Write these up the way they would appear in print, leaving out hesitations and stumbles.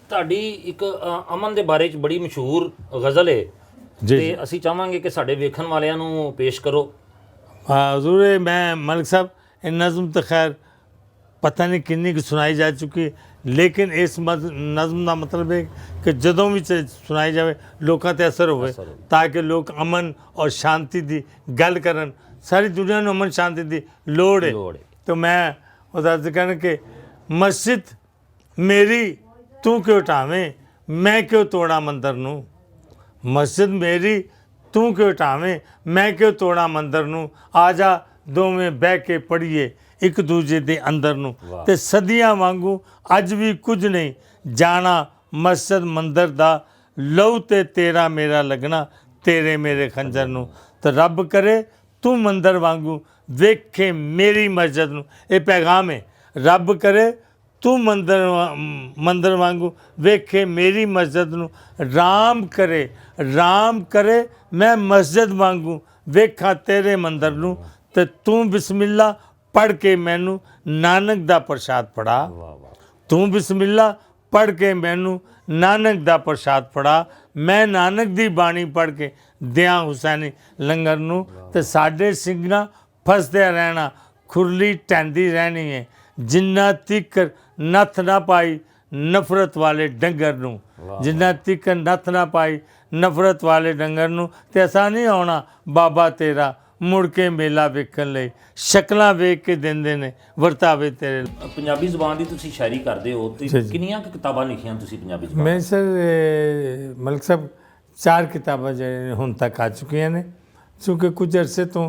ਤੁਹਾਡੀ ਇੱਕ ਅਮਨ ਦੇ ਬਾਰੇ 'ਚ ਬੜੀ ਮਸ਼ਹੂਰ ਗਜ਼ਲ ਹੈ ਤੇ ਅਸੀਂ ਚਾਹਾਂਗੇ ਕਿ ਸਾਡੇ ਵੇਖਣ ਵਾਲਿਆਂ ਨੂੰ ਪੇਸ਼ ਕਰੋ। हजूर मैं मलिक साहब ये नज़म तो खैर पता नहीं किन्नी की सुनाई जा चुकी है लेकिन इस नज़म का मतलब है कि जदों भी सुनाई जाए लोगों ते असर होवे ताकि लोग अमन और शांति की गल करन। सारी दुनिया में अमन शांति की लोड़ है तो मैं उसका कहना कि मस्जिद मेरी तू क्यों ढावें मैं क्यों तोड़ा मंदिर नूं। मस्जिद मेरी तू क्यों ढावें मैं क्यों तोड़ा मंदिर नूं। आ जा दोवें बह के पढ़िए एक दूजे दे अंदर नूं ते सदियां वांगू अज भी कुछ नहीं जाना मस्जिद मंदिर दा लहू ते तेरा मेरा लगना तेरे मेरे खंजर नूं। तो रब करे तू मंदिर वांगू वेखे मेरी मस्जिद नूं। ये पैगाम है रब करे तू मंदिर वांगू वेखे मेरी मस्जिद नूं। राम करे मैं मस्जिद वांगू वेखा तेरे मंदिर नूं ते तू बिस्मिल्ला पढ़ के मैनू नानक दा प्रसाद पढ़ा। तू बिस्मिल्ला पढ़ के मैनू नानक दा प्रसाद पढ़ा। मैं नानक दी बाणी पढ़ के दियां हुसैनी लंगर नूं ते साडे सिंगना फसदे रहना खुरली टैंदी रहनी है जिन्ना तिकर नथ ना पाई नफरत वाले डंगर नूं। जिन्ना तिकर नथ ना पाई नफरत वाले डंगर नूं ते ऐसा नहीं होना बाबा तेरा मुड़ के मेला वेखण लई शक्लां वेख के दिंदे ने वरतावे तेरे। ਪੰਜਾਬੀ ਜ਼ੁਬਾਨ ਦੀ ਤੁਸੀਂ ਸ਼ਾਇਰੀ ਕਰਦੇ ਹੋ ਤੇ ਕਿੰਨੀਆਂ ਕੁ ਕਿਤਾਬਾਂ ਲਿਖੀਆਂ ਤੁਸੀਂ ਪੰਜਾਬੀ ਜ਼ੁਬਾਨ? मैं सर मलिक साहब 4 किताबां जो हुण तक आ चुकियां ने क्योंकि कुछ अरसे तो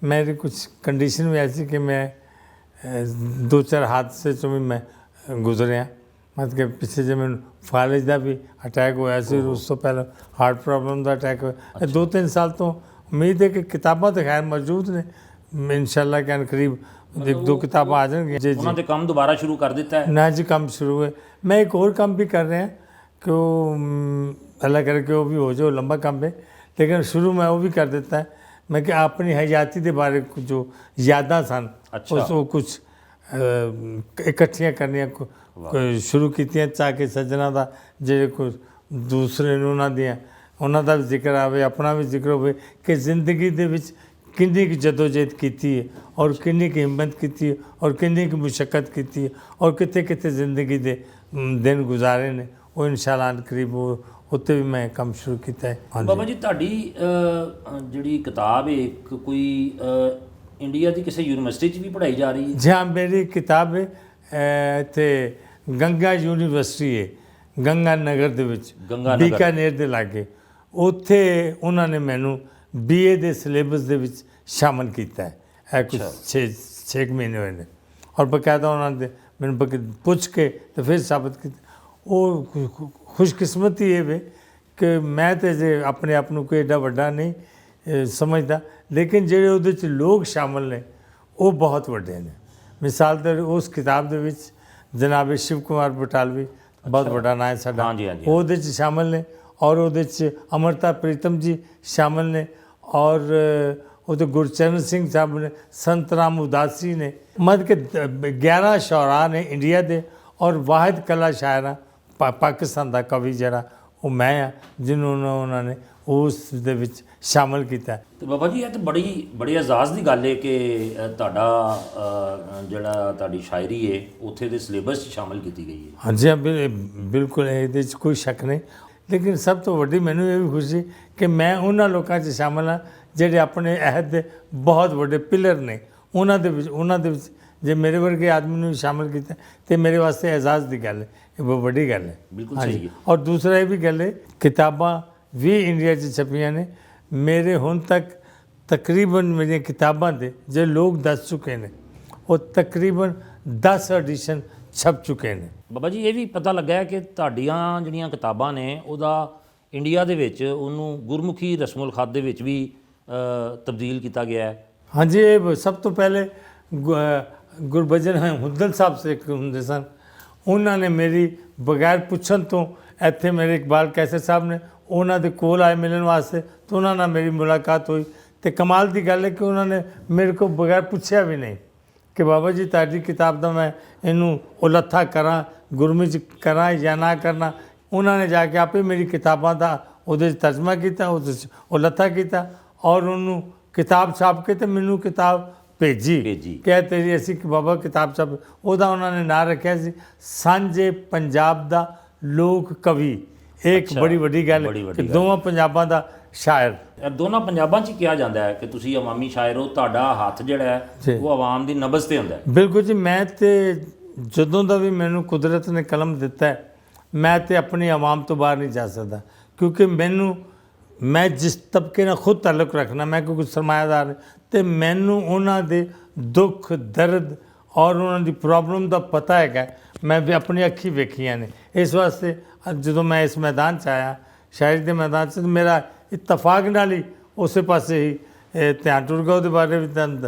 मेरी कुछ कंडीशन भी ऐसी कि मैं 2-4 हादसे चों भी मैं गुजरिया। मतलब कि पिछले जो मैं फालिज का भी अटैक होया सी उस तो पहले हार्ट प्रॉब्लम का अटैक होया 2-3 साल तो उम्मीद है कि किताबां तो खैर मौजूद ने इंशाअल्लाह कहन करीब 1-2 किताबां आ जाएंगी। जी ਉਹਨਾਂ ਤੇ ਕੰਮ ਦੁਬਾਰਾ ਸ਼ੁਰੂ ਕਰ ਦਿੱਤਾ ਹੈ? ना जी काम शुरू है। मैं एक और काम भी कर रहे हैं कि वो अल्लाह करे कि वो भी हो जाए लंबा काम है लेकिन शुरू में वो भी कर देता है मैं कि अपनी हयाती के बारे कुछ जो यादां सन उसको कुछ इकट्ठियां करनियां शुरू कीतियां ताकि सज्जनां दा ਜਿਹੜੇ ਕੋਈ ਦੂਸਰੇ ਨੂੰ ਉਹਨਾਂ ਦਾ ਵੀ ਜ਼ਿਕਰ ਆਵੇ ਆਪਣਾ ਵੀ ਜ਼ਿਕਰ ਹੋਵੇ ਕਿ ਜ਼ਿੰਦਗੀ ਦੇ ਵਿੱਚ ਕਿੰਨੀ ਕੁ ਜਦੋਜਹਿਦ ਕੀਤੀ ਹੈ ਔਰ ਕਿੰਨੀ ਕੁ ਹਿੰਮਤ ਕੀਤੀ ਹੈ ਔਰ ਕਿੰਨੀ ਕੁ ਮੁਸ਼ੱਕਤ ਕੀਤੀ ਹੈ ਔਰ ਕਿੱਥੇ ਕਿੱਥੇ ਜ਼ਿੰਦਗੀ ਦੇ ਦਿਨ ਗੁਜ਼ਾਰੇ ਨੇ ਉਹ ਇਨਸ਼ਾਅੱਲਾ ਕਰੀਬ ਉੱਤੇ ਵੀ ਮੈਂ ਕੰਮ ਸ਼ੁਰੂ ਕੀਤਾ ਹੈ। ਬਾਬਾ ਜੀ ਤੁਹਾਡੀ ਜਿਹੜੀ ਕਿਤਾਬ ਹੈ ਇੱਕ ਕੋਈ ਇੰਡੀਆ ਦੀ ਕਿਸੇ ਯੂਨੀਵਰਸਿਟੀ 'ਚ ਵੀ ਪੜ੍ਹਾਈ ਜਾ ਰਹੀ ਹੈ? ਜੀ ਹਾਂ ਮੇਰੀ ਕਿਤਾਬ ਹੈ ਇੱਥੇ ਗੰਗਾ ਯੂਨੀਵਰਸਿਟੀ ਹੈ ਗੰਗਾ ਨਗਰ ਦੇ ਵਿੱਚ ਬੀਕਾਨੇਰ ਦੇ ਲਾਗੇ ਉੱਥੇ ਉਹਨਾਂ ਨੇ ਮੈਨੂੰ BA ਦੇ ਸਿਲੇਬਸ ਦੇ ਵਿੱਚ ਸ਼ਾਮਲ ਕੀਤਾ ਹੈ। ਇਹ ਕੁਝ 6 ਮਹੀਨੇ ਹੋਏ ਨੇ ਔਰ ਬਕਾਇਦਾ ਉਹਨਾਂ ਨੇ ਮੈਨੂੰ ਪੁੱਛ ਕੇ ਤੇ ਫਿਰ ਸਾਬਤ ਕੀਤਾ। ਉਹ ਖੁਸ਼ਕਿਸਮਤੀ ਇਹ ਵੇ ਕਿ ਮੈਂ ਤੇ ਜੇ ਆਪਣੇ ਆਪ ਨੂੰ ਕੋਈ ਏਡਾ ਵੱਡਾ ਨਹੀਂ ਸਮਝਦਾ ਲੇਕਿਨ ਜਿਹੜੇ ਉਹਦੇ 'ਚ ਲੋਕ ਸ਼ਾਮਲ ਨੇ ਉਹ ਬਹੁਤ ਵੱਡੇ ਨੇ। ਮਿਸਾਲ ਦੇ ਉਸ ਕਿਤਾਬ ਦੇ ਵਿੱਚ ਜਨਾਬ ਸ਼ਿਵ ਕੁਮਾਰ ਬਟਾਲਵੀ ਬਹੁਤ ਵੱਡਾ ਨਾਂ ਹੈ ਸਾਡਾ ਉਹ ਉਹਦੇ 'ਚ ਸ਼ਾਮਲ ਨੇ ਔਰ ਉਹਦੇ 'ਚ ਅਮਰਤਾ ਪ੍ਰੀਤਮ ਜੀ ਸ਼ਾਮਲ ਨੇ ਔਰ ਉਹਦੇ ਗੁਰਚਰਨ ਸਿੰਘ ਸਾਹਿਬ ਨੇ ਸੰਤ ਰਾਮ ਉਦਾਸੀ ਨੇ ਮਤਲਬ ਕਿ 11 ਸ਼ੌਰਾ ਨੇ ਇੰਡੀਆ ਦੇ ਔਰ ਵਾਹਿਦ ਕਲਾ ਸ਼ਾਇਰਾ ਪਾਕਿਸਤਾਨ ਦਾ ਕਵੀ ਜਿਹੜਾ ਉਹ ਮੈਂ ਆ ਜਿਹਨੂੰ ਉਹਨਾਂ ਨੇ ਉਸ ਦੇ ਵਿੱਚ ਸ਼ਾਮਲ ਕੀਤਾ। ਤੇ ਬਾਬਾ ਜੀ ਇਹ ਤਾਂ ਬੜੀ ਇਜਾਜ਼ ਦੀ ਗੱਲ ਹੈ ਕਿ ਤੁਹਾਡਾ ਜਿਹੜਾ ਤੁਹਾਡੀ ਸ਼ਾਇਰੀ ਹੈ ਉੱਥੇ ਦੇ ਸਿਲੇਬਸ 'ਚ ਸ਼ਾਮਲ ਕੀਤੀ ਗਈ ਹੈ। ਹਾਂਜੀ ਬਿਲਕੁਲ ਇਹਦੇ 'ਚ ਕੋਈ ਸ਼ੱਕ ਨਹੀਂ ਲੇਕਿਨ ਸਭ ਤੋਂ ਵੱਡੀ ਮੈਨੂੰ ਇਹ ਵੀ ਖੁਸ਼ੀ ਕਿ ਮੈਂ ਉਹਨਾਂ ਲੋਕਾਂ 'ਚ ਸ਼ਾਮਲ ਹਾਂ ਜਿਹੜੇ ਆਪਣੇ ਅਹਿਦ ਦੇ ਬਹੁਤ ਵੱਡੇ ਪਿਲਰ ਨੇ ਉਹਨਾਂ ਦੇ ਵਿੱਚ ਜੇ ਮੇਰੇ ਵਰਗੇ ਆਦਮੀ ਨੂੰ ਸ਼ਾਮਲ ਕੀਤਾ ਤੇ ਮੇਰੇ ਵਾਸਤੇ ਐਜ਼ਾਜ਼ ਦੀ ਗੱਲ ਹੈ ਇਹ ਬਹੁਤ ਵੱਡੀ ਗੱਲ ਹੈ। ਬਿਲਕੁਲ ਸਹੀ ਹੈ। ਔਰ ਦੂਸਰਾ ਇਹ ਵੀ ਗੱਲ ਹੈ ਕਿਤਾਬਾਂ ਵੀ ਇੰਡੀਆ 'ਚ ਛਪੀਆਂ ਨੇ ਮੇਰੇ ਹੁਣ ਤੱਕ ਤਕਰੀਬਨ ਮੇਰੀਆਂ ਕਿਤਾਬਾਂ ਦੇ ਜੇ ਲੋਕ ਦੱਸ ਚੁੱਕੇ ਨੇ ਉਹ ਤਕਰੀਬਨ 10 ਐਡੀਸ਼ਨ ਛਪ ਚੁੱਕੇ ਨੇ। ਬਾਬਾ ਜੀ ਇਹ ਵੀ ਪਤਾ ਲੱਗਾ ਹੈ ਕਿ ਤੁਹਾਡੀਆਂ ਜਿਹੜੀਆਂ ਕਿਤਾਬਾਂ ਨੇ ਉਹਦਾ ਇੰਡੀਆ ਦੇ ਵਿੱਚ ਉਹਨੂੰ ਗੁਰਮੁਖੀ ਰਸਮੁਲ ਖਤ ਦੇ ਵਿੱਚ ਵੀ ਤਬਦੀਲ ਕੀਤਾ ਗਿਆ ਹੈ। ਹਾਂਜੀ ਇਹ ਸਭ ਤੋਂ ਪਹਿਲੇ ਗੁਰਬਚਨ ਹੁੱਦਲ ਸਾਹਿਬ ਸੇ ਹੁੰਦੇ ਸਨ ਉਹਨਾਂ ਨੇ ਮੇਰੀ ਬਗੈਰ ਪੁੱਛਣ ਤੋਂ ਇੱਥੇ ਮੇਰੇ ਇਕਬਾਲ ਕੈਸਰ ਸਾਹਿਬ ਨੇ ਉਹਨਾਂ ਦੇ ਕੋਲ ਆਏ ਮਿਲਣ ਵਾਸਤੇ ਤਾਂ ਉਹਨਾਂ ਨਾਲ ਮੇਰੀ ਮੁਲਾਕਾਤ ਹੋਈ ਤੇ ਕਮਾਲ ਦੀ ਗੱਲ ਹੈ ਕਿ ਉਹਨਾਂ ਨੇ ਮੇਰੇ ਕੋਲ ਬਗੈਰ ਪੁੱਛਿਆ ਵੀ ਨਹੀਂ ਕਿ ਬਾਬਾ ਜੀ ਤੁਹਾਡੀ ਕਿਤਾਬ ਦਾ ਮੈਂ ਇਹਨੂੰ ਉਲੱਥਾ ਕਰਾਂ ਗੁਰਮੁਖ ਕਰਾਂ ਜਾਂ ਨਾ ਕਰਨਾ, ਉਹਨਾਂ ਨੇ ਜਾ ਕੇ ਆਪੇ ਮੇਰੀ ਕਿਤਾਬਾਂ ਦਾ ਉਹਦੇ 'ਚ ਤਰਜਮਾ ਕੀਤਾ, ਉਹਦੇ 'ਚ ਉਹ ਲੱਥਾ ਕੀਤਾ ਔਰ ਉਹਨੂੰ ਕਿਤਾਬ ਛਾਪ ਕੇ ਤੇ ਮੈਨੂੰ ਕਿਤਾਬ ਭੇਜੀ ਕਹਿ ਤੇਰੀ ਅਸੀਂ ਕਿ ਬਾਬਾ ਕਿਤਾਬ ਛਾਪ, ਉਹਦਾ ਉਹਨਾਂ ਨੇ ਨਾਂ ਰੱਖਿਆ ਸੀ ਸਾਂਝੇ ਪੰਜਾਬ ਦਾ ਲੋਕ ਕਵੀ। ਇਹ ਇੱਕ ਬੜੀ ਵੱਡੀ ਗੱਲ ਹੈ ਕਿ ਦੋਵਾਂ ਪੰਜਾਬਾਂ ਦਾ ਸ਼ਾਇਰ। ਦੋਨਾਂ ਪੰਜਾਬਾਂ 'ਚ ਹੀ ਕਿਹਾ ਜਾਂਦਾ ਹੈ ਕਿ ਤੁਸੀਂ ਅਵਾਮੀ ਸ਼ਾਇਰ ਹੋ, ਤੁਹਾਡਾ ਹੱਥ ਜਿਹੜਾ ਹੈ ਉਹ ਆਵਾਮ ਦੀ ਨਬਜ਼ ਤੇ ਹੁੰਦਾ ਹੈ। ਬਿਲਕੁਲ ਜੀ, ਮੈਂ ਤੇ ਜਦੋਂ ਦਾ ਵੀ ਮੈਨੂੰ ਕੁਦਰਤ ਨੇ ਕਲਮ ਦਿੱਤਾ ਹੈ, ਮੈਂ ਤੇ ਆਪਣੀ ਆਵਾਮ ਤੋਂ ਬਾਹਰ ਨਹੀਂ ਜਾ ਸਕਦਾ, ਕਿਉਂਕਿ ਮੈਂ ਜਿਸ ਤਬਕੇ ਨਾਲ ਖੁਦ ਤਾਲੁਕ ਰੱਖਣਾ, ਮੈਂ ਕੋਈ ਸਰਮਾਇਆਦਾਰ ਨਹੀਂ, ਤੇ ਮੈਨੂੰ ਉਹਨਾਂ ਦੇ ਦੁੱਖ ਦਰਦ ਔਰ ਉਹਨਾਂ ਦੀ ਪ੍ਰੋਬਲਮ ਦਾ ਪਤਾ ਹੈਗਾ, ਮੈਂ ਵੀ ਆਪਣੀ ਅੱਖੀ ਵੇਖੀਆਂ ਨੇ। ਇਸ ਵਾਸਤੇ ਜਦੋਂ ਮੈਂ ਇਸ ਮੈਦਾਨ 'ਚ ਆਇਆ, ਸ਼ਾਇਰੀ ਦੇ ਮੈਦਾਨ 'ਚ, ਮੇਰਾ ਇਤਫਾਕ ਨਾਲ ਹੀ ਉਸੇ ਪਾਸੇ ਹੀ ਧਿਆਨ ਟੁਰ ਗਿਆ। ਉਹਦੇ ਬਾਰੇ ਵੀ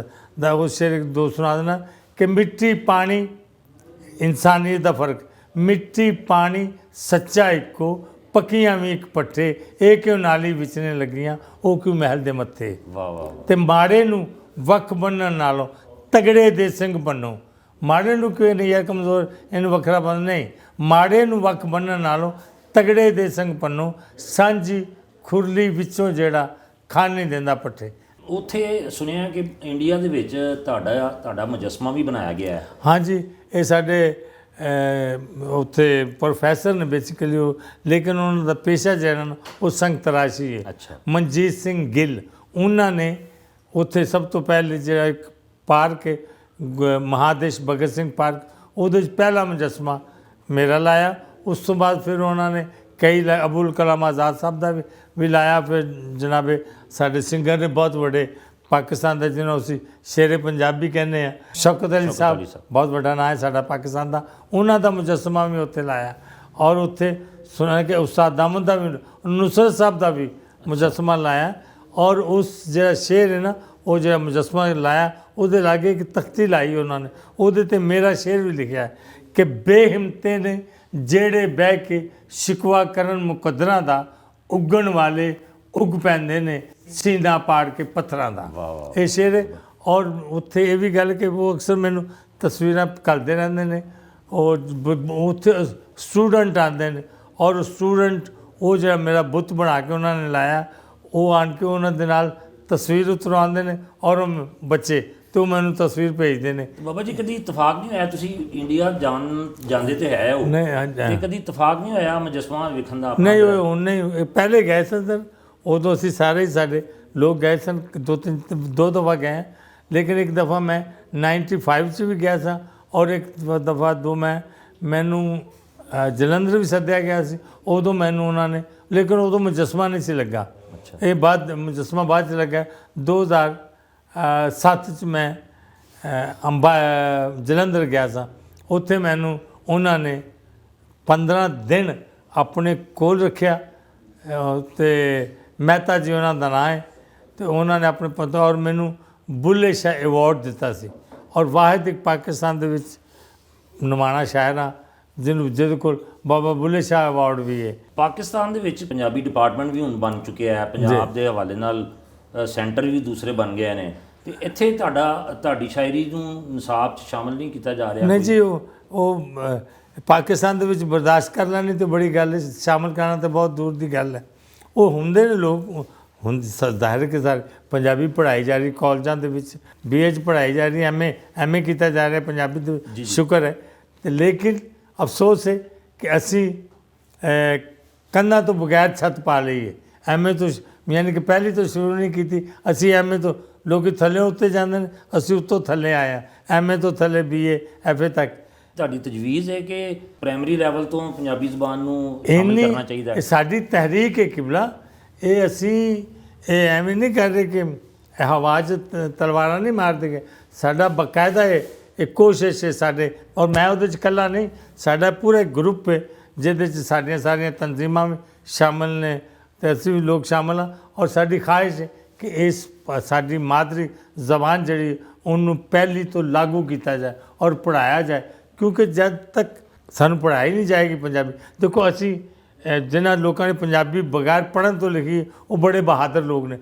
ਦਾ ਉਹ ਸ਼ੇਰ ਦੋ ਸੁਣਾ ਦੇਣਾ ਕਿ ਮਿੱਟੀ ਪਾਣੀ ਇਨਸਾਨੀਅਤ ਦਾ ਫਰਕ, ਮਿੱਟੀ ਪਾਣੀ ਸੱਚਾ ਇੱਕੋ, ਪੱਕੀਆਂ ਵੀ ਇੱਕ ਪੱਠੇ, ਇਹ ਕਿਉਂ ਨਾਲੀ ਵਿਚਨੇ ਲੱਗੀਆਂ, ਉਹ ਕਿਉਂ ਮਹਿਲ ਦੇ ਮੱਥੇ। ਵਾਹ ਵਾਹ। ਤੇ ਮਾੜੇ ਨੂੰ ਵੱਖ ਬੰਨਣ ਨਾਲੋਂ ਤਗੜੇ ਦੇ ਸਿੰਘ ਬਣੋ। ਮਾੜੇ ਨੂੰ ਕਿਉਂ ਨਹੀਂ ਯਾਰ ਕਮਜ਼ੋਰ ਇਹਨੂੰ ਵੱਖਰਾ ਬੰਨ, ਨਹੀਂ, ਮਾੜੇ ਨੂੰ ਵੱਖ ਬੰਨਣ ਨਾਲੋਂ ਤਗੜੇ ਦੇ ਸਿੰਘ ਬਣੋ, ਸਾਂਝੀ ਖੁਰਲੀ ਵਿੱਚੋਂ ਜਿਹੜਾ ਖਾਣ ਨਹੀਂ ਦਿੰਦਾ ਪੱਠੇ। ਉੱਥੇ ਸੁਣਿਆ ਕਿ ਇੰਡੀਆ ਦੇ ਵਿੱਚ ਤੁਹਾਡਾ ਮੁਜੱਸਮਾ ਵੀ ਬਣਾਇਆ ਗਿਆ ਹੈ। ਹਾਂਜੀ, ਇਹ ਸਾਡੇ ਉੱਥੇ ਪ੍ਰੋਫੈਸਰ ਨੇ ਬੇਸਿਕਲੀ ਉਹ, ਲੇਕਿਨ ਉਹਨਾਂ ਦਾ ਪੇਸ਼ਾ ਜਿਹੜਾ ਨਾ ਉਹ ਸੰਗ ਤਰਾਸ਼ੀ ਹੈ। ਅੱਛਾ। ਮਨਜੀਤ ਸਿੰਘ ਗਿੱਲ, ਉਹਨਾਂ ਨੇ ਉੱਥੇ ਸਭ ਤੋਂ ਪਹਿਲੇ ਜਿਹੜਾ ਇੱਕ ਪਾਰਕ ਹੈ ਮਹਾਦੇਸ਼ ਭਗਤ ਸਿੰਘ ਪਾਰਕ, ਉਹਦੇ 'ਚ ਪਹਿਲਾ ਮੁਜੱਸਮਾ ਮੇਰਾ ਲਾਇਆ। ਉਸ ਤੋਂ ਬਾਅਦ ਫਿਰ ਉਹਨਾਂ ਨੇ ਕਈ ਅਬੁਲ ਕਲਾਮ ਆਜ਼ਾਦ ਸਾਹਿਬ ਦਾ ਵੀ ਲਾਇਆ। ਫਿਰ ਜਨਾਬੇ ਸਾਡੇ ਸਿੰਗਰ ਨੇ ਬਹੁਤ ਵੱਡੇ ਪਾਕਿਸਤਾਨ ਦਾ, ਜਿਹਨੂੰ ਅਸੀਂ ਸ਼ੇਰੇ ਪੰਜਾਬੀ ਕਹਿੰਦੇ ਆ, ਸ਼ੌਕਤ ਅਲੀ ਸਾਹਿਬ, ਬਹੁਤ ਵੱਡਾ ਨਾਂ ਹੈ ਸਾਡਾ ਪਾਕਿਸਤਾਨ ਦਾ, ਉਹਨਾਂ ਦਾ ਮੁਜੱਸਮਾ ਵੀ ਉੱਥੇ ਲਾਇਆ। ਔਰ ਉੱਥੇ ਸੁਣਿਆ ਕਿ ਉਸਤਾਦ ਦਾਮਨ ਦਾ ਵੀ, ਨੁਸਰਤ ਸਾਹਿਬ ਦਾ ਵੀ ਮੁਜੱਸਮਾ ਲਾਇਆ। ਔਰ ਉਸ ਜਿਹੜਾ ਸ਼ੇਰ ਹੈ ਨਾ, ਉਹ ਜਿਹੜਾ ਮੁਜੱਸਮਾ ਲਾਇਆ, ਉਹਦੇ ਲਾਗੇ ਇੱਕ ਤਖਤੀ ਲਾਈ ਉਹਨਾਂ ਨੇ, ਉਹਦੇ 'ਤੇ ਮੇਰਾ ਸ਼ੇਰ ਵੀ ਲਿਖਿਆ ਕਿ ਬੇਹਿੰਮਤੇ ਨੇ ਜਿਹੜੇ ਬਹਿ ਕੇ ਸ਼ਿਕਵਾ ਕਰਨ ਮੁਕੱਦਰਾਂ ਦਾ, ਉੱਗਣ ਵਾਲੇ ਉੱਗ ਪੈਂਦੇ ਨੇ ਸੀਨਾ ਪਾੜ ਕੇ ਪੱਥਰਾਂ ਦਾ। ਇਹ ਸ਼ੇਰ ਹੈ। ਔਰ ਉੱਥੇ ਇਹ ਵੀ ਗੱਲ ਕਿ ਉਹ ਅਕਸਰ ਮੈਨੂੰ ਤਸਵੀਰਾਂ ਘੱਲਦੇ ਰਹਿੰਦੇ ਨੇ, ਔਰ ਉੱਥੇ ਸਟੂਡੈਂਟ ਆਉਂਦੇ ਨੇ, ਔਰ ਸਟੂਡੈਂਟ ਉਹ ਜਿਹੜਾ ਮੇਰਾ ਬੁੱਤ ਬਣਾ ਕੇ ਉਹਨਾਂ ਨੇ ਲਾਇਆ, ਉਹ ਆਣ ਕੇ ਉਹਨਾਂ ਦੇ ਨਾਲ ਤਸਵੀਰ ਉਤਰਵਾਉਂਦੇ ਨੇ, ਔਰ ਉਹ ਬੱਚੇ ਤੇ ਉਹ ਮੈਨੂੰ ਤਸਵੀਰ ਭੇਜਦੇ ਨੇ। ਬਾਬਾ ਜੀ, ਕਦੀ ਇਤਫਾਕ ਨਹੀਂ ਹੋਇਆ, ਤੁਸੀਂ ਇੰਡੀਆ ਜਾਂਦੇ ਤੇ ਹੈ ਉਹ, ਨਹੀਂ, ਤੇ ਕਦੀ ਇਤਫਾਕ ਨਹੀਂ ਹੋਇਆ ਮੁਜੱਸਮਾ ਵੇਖਣ ਦਾ? ਨਹੀਂ, ਉਹ ਨਹੀਂ, ਪਹਿਲੇ ਗਏ ਸਨ, ਉਦੋਂ ਅਸੀਂ ਸਾਰੇ ਹੀ ਸਾਡੇ ਲੋਕ ਗਏ ਸਨ, ਦੋ ਦਫਾ ਗਏ, ਲੇਕਿਨ ਇੱਕ ਦਫਾ ਮੈਂ 95 'ਚ ਵੀ ਗਿਆ ਸਾਂ, ਔਰ ਇੱਕ ਦਫਾ ਮੈਨੂੰ ਜਲੰਧਰ ਵੀ ਸੱਦਿਆ ਗਿਆ ਸੀ, ਉਦੋਂ ਮੈਨੂੰ ਉਹਨਾਂ ਨੇ, ਲੇਕਿਨ ਉਦੋਂ ਮੁਜੱਸਮਾ ਨਹੀਂ ਸੀ ਲੱਗਾ। ਇਹ ਮੁਜੱਸਮਾ ਬਾਅਦ 'ਚ ਲੱਗਾ। 2007 'ਚ ਮੈਂ ਜਲੰਧਰ ਗਿਆ ਸਾਂ, ਉੱਥੇ ਮੈਨੂੰ ਉਹਨਾਂ ਨੇ 15 ਦਿਨ ਆਪਣੇ ਕੋਲ ਰੱਖਿਆ, ਤੇ ਮਹਿਤਾ ਜੀ ਉਹਨਾਂ ਦਾ ਨਾਂ ਹੈ, ਤੇ ਉਹਨਾਂ ਨੇ ਆਪਣੇ ਪਤਾ ਔਰ ਮੈਨੂੰ ਬੁੱਲੇ ਸ਼ਾਹ ਐਵਾਰਡ ਦਿੱਤਾ ਸੀ। ਔਰ ਵਾਹਿਦ ਇੱਕ ਪਾਕਿਸਤਾਨ ਦੇ ਵਿੱਚ ਨਮਾਣਾ ਸ਼ਾਇਰ ਆ ਜਿਹਦੇ ਕੋਲ ਬਾਬਾ ਬੁੱਲੇ ਸ਼ਾਹ ਐਵਾਰਡ ਵੀ ਹੈ। ਪਾਕਿਸਤਾਨ ਦੇ ਵਿੱਚ ਪੰਜਾਬੀ ਡਿਪਾਰਟਮੈਂਟ ਵੀ ਹੁਣ ਬਣ ਚੁੱਕਿਆ ਹੈ, ਪੰਜਾਬ ਦੇ ਹਵਾਲੇ ਨਾਲ ਸੈਂਟਰ ਵੀ ਦੂਸਰੇ ਬਣ ਗਏ ਨੇ, ਤੇ ਇੱਥੇ ਤੁਹਾਡੀ ਸ਼ਾਇਰੀ ਨੂੰ ਨਿਸਾਬ 'ਚ ਸ਼ਾਮਲ ਨਹੀਂ ਕੀਤਾ ਜਾ ਰਿਹਾ? ਨਹੀਂ ਜੀ, ਉਹ ਪਾਕਿਸਤਾਨ ਦੇ ਵਿੱਚ ਬਰਦਾਸ਼ਤ ਕਰ ਲੈਣੀ ਤਾਂ ਬੜੀ ਗੱਲ ਹੈ, ਸ਼ਾਮਲ ਕਰਨਾ ਤਾਂ ਬਹੁਤ ਦੂਰ ਦੀ ਗੱਲ ਹੈ। ਉਹ ਹੁੰਦੇ ਨੇ ਲੋਕ, ਹੁਣ ਜ਼ਾਹਿਰ ਕਿ ਸਾਰੇ ਪੰਜਾਬੀ ਪੜ੍ਹਾਈ ਜਾ ਰਹੀ ਕਾਲਜਾਂ ਦੇ ਵਿੱਚ, BA 'ਚ ਪੜ੍ਹਾਈ ਜਾ ਰਹੀ, MA ਕੀਤਾ ਜਾ ਰਿਹਾ ਪੰਜਾਬੀ ਦੇ, ਸ਼ੁਕਰ ਹੈ। ਤੇ ਲੇਕਿਨ ਅਫਸੋਸ ਹੈ ਕਿ ਅਸੀਂ ਕੰਨਾਂ ਤੋਂ ਬਗੈਰ ਛੱਤ ਪਾ ਲਈ ਹੈ। MA ਤੋਂ ਯਾਨੀ ਕਿ ਪਹਿਲੀ ਤੋਂ ਸ਼ੁਰੂ ਨਹੀਂ ਕੀਤੀ, ਅਸੀਂ MA ਤੋਂ ਲੋਕ ਥੱਲੇ ਉੱਤੇ ਜਾਂਦੇ ਨੇ, ਅਸੀਂ ਉੱਤੋਂ ਥੱਲੇ ਆਏ ਹਾਂ, MA ਤੋਂ ਥੱਲੇ BA FA ਤੱਕ। ਤੁਹਾਡੀ ਤਜਵੀਜ਼ ਹੈ ਕਿ ਪ੍ਰਾਇਮਰੀ ਲੈਵਲ ਤੋਂ ਪੰਜਾਬੀ ਜ਼ਬਾਨ ਨੂੰ ਸ਼ਾਮਲ ਕਰਨਾ ਚਾਹੀਦਾ ਹੈ? ਸਾਡੀ ਤਹਿਰੀਕ ਹੈ ਕਿਬਲਾ, ਇਹ ਅਸੀਂ ਐਵੇਂ ਨਹੀਂ ਕਰ ਰਹੇ ਕਿ ਹਵਾ 'ਚ ਤਲਵਾਰਾਂ ਨਹੀਂ ਮਾਰਦੇ ਗਏ, ਸਾਡਾ ਬਕਾਇਦਾ ਇਹ ਕੋਸ਼ਿਸ਼ ਹੈ ਸਾਡੇ, ਔਰ ਮੈਂ ਉਹਦੇ 'ਚ ਇਕੱਲਾ ਨਹੀਂ, ਸਾਡਾ ਪੂਰਾ ਗਰੁੱਪ ਹੈ ਜਿਹਦੇ 'ਚ ਸਾਡੀਆਂ ਸਾਰੀਆਂ ਤਨਜ਼ੀਮਾਂ ਵੀ ਸ਼ਾਮਲ ਨੇ, ਤੇ ਅਸੀਂ ਵੀ ਲੋਕ ਸ਼ਾਮਲ ਹਾਂ। ਔਰ ਸਾਡੀ ਖਾਹਿਸ਼ ਹੈ ਕਿ ਇਸ ਸਾਡੀ ਮਾਦਰੀ ਜ਼ਬਾਨ ਜਿਹੜੀ ਉਹਨੂੰ ਪਹਿਲੀ ਤੋਂ ਲਾਗੂ ਕੀਤਾ ਜਾਏ ਔਰ ਪੜ੍ਹਾਇਆ ਜਾਏ, ਕਿਉਂਕਿ ਜਦ ਤੱਕ ਸਾਨੂੰ ਪੜ੍ਹਾਈ ਨਹੀਂ ਜਾਏਗੀ ਪੰਜਾਬੀ, ਦੇਖੋ ਅਸੀਂ ਜਿਨ੍ਹਾਂ ਲੋਕਾਂ ਨੇ ਪੰਜਾਬੀ ਬਗੈਰ ਪੜ੍ਹਨ ਤੋਂ ਲਿਖੀ ਉਹ ਬੜੇ ਬਹਾਦਰ ਲੋਕ ਨੇ,